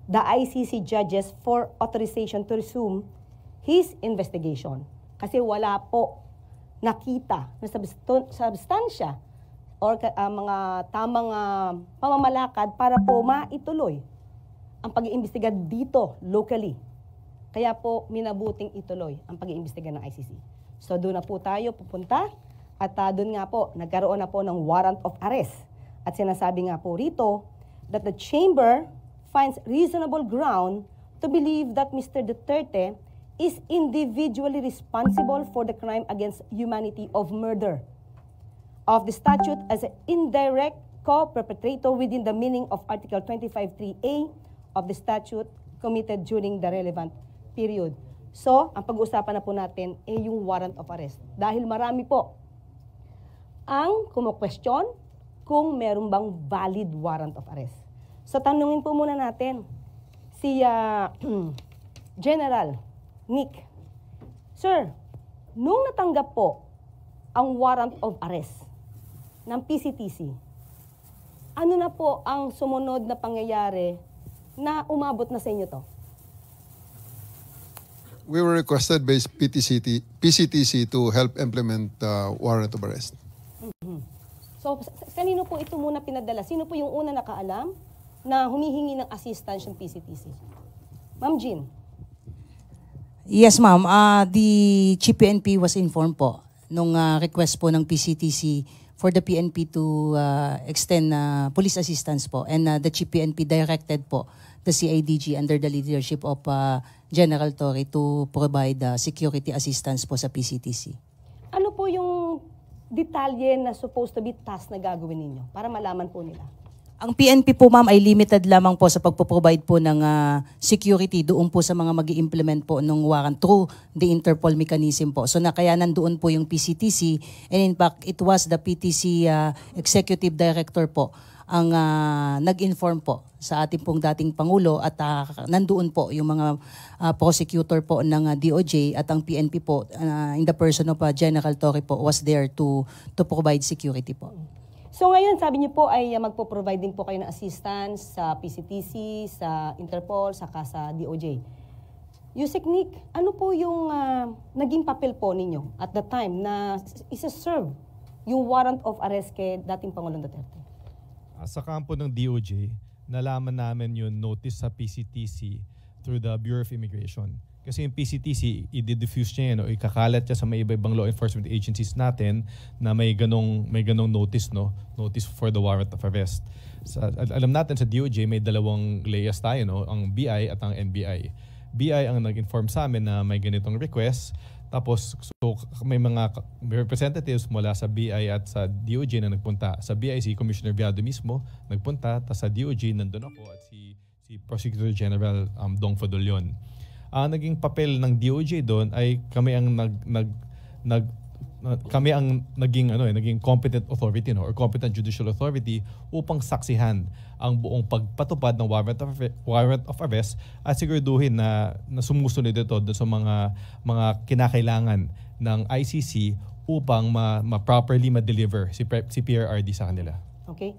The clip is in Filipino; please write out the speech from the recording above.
the ICC judges for authorization to resume his investigation. Kasi wala po nakita na substansya or mga tamang pamamalakad para po maituloy ang pag-iimbestiga dito locally. Kaya po minabuting ituloy ang pag-iimbestiga ng ICC. So doon na po tayo pupunta at doon nga po nagkaroon na po ng warrant of arrest. At sinasabi nga po rito that the chamber finds reasonable ground to believe that Mr. Duterte is individually responsible for the crime against humanity of murder of the statute as an indirect co-perpetrator within the meaning of Article 25(3)(a) of the statute committed during the relevant period. So, ang pag-uusapan na po natin ay yung warrant of arrest. Dahil marami po ang kumu-question kung meron bang valid warrant of arrest. So, tanungin po muna natin si General Nick. Sir, nung natanggap po ang warrant of arrest ng PCTC, ano na po ang sumunod na pangyayari na umabot na sa inyo to? We were requested by PCTC to help implement warrant of arrest. So, kanino po ito muna pinadala? Sino po yung una nakaalam na humihingi ng assistance yung PCTC? Ma'am Jean. Yes, ma'am. The GPNP was informed po nung request po ng PCTC for the PNP to extend police assistance po. And the GPNP directed po the CIDG under the leadership of General Torre to provide security assistance po sa PCTC. Ano po yung detalye na supposed to be task na gagawin ninyo para malaman po nila? Ang PNP po, ma'am, ay limited lamang po sa pagpo-provide po ng security doon po sa mga mag-i-implement po ng warrant through the Interpol mechanism po. So kaya nandoon po yung PCTC, and in fact, it was the PTC Executive Director po ang nag-inform po sa ating pong dating Pangulo at nandoon po yung mga prosecutor po ng DOJ at ang PNP po in the person of General Torre po was there to provide security po. So ngayon, sabi niyo po ay magpo-provide din po kayo ng assistance sa PCTC, sa Interpol, saka sa DOJ. Yusek Nick, ano po yung naging papel po ninyo at the time na isa-serve yung warrant of arrest kay dating Pangulong Duterte? Sa kampo ng DOJ, nalaman namin yung notice sa PCTC through the Bureau of Immigration. Kasi yung PCTC, i-diffuse niya yan o ikakalat niya sa may iba-ibang law enforcement agencies natin na may ganong notice, no? Notice for the warrant of arrest. Alam natin sa DOJ may dalawang layers tayo, no? Ang BI at ang NBI. BI ang nag-inform sa amin na may ganitong request. Tapos so, may mga representatives mula sa BI at sa DOJ na nagpunta. Sa BI si Commissioner Viado mismo nagpunta, tapos sa DOJ nandun ako at si Prosecutor General Dong Fadolion. Ang naging papel ng DOJ doon ay kami ang naging competent authority, no, or competent judicial authority upang saksihan ang buong pagpatupad ng warrant of arrest at siguraduhin na sumusunod ito doon sa mga kinakailangan ng ICC upang ma-properly ma-deliver si PRRD sa kanila. Okay.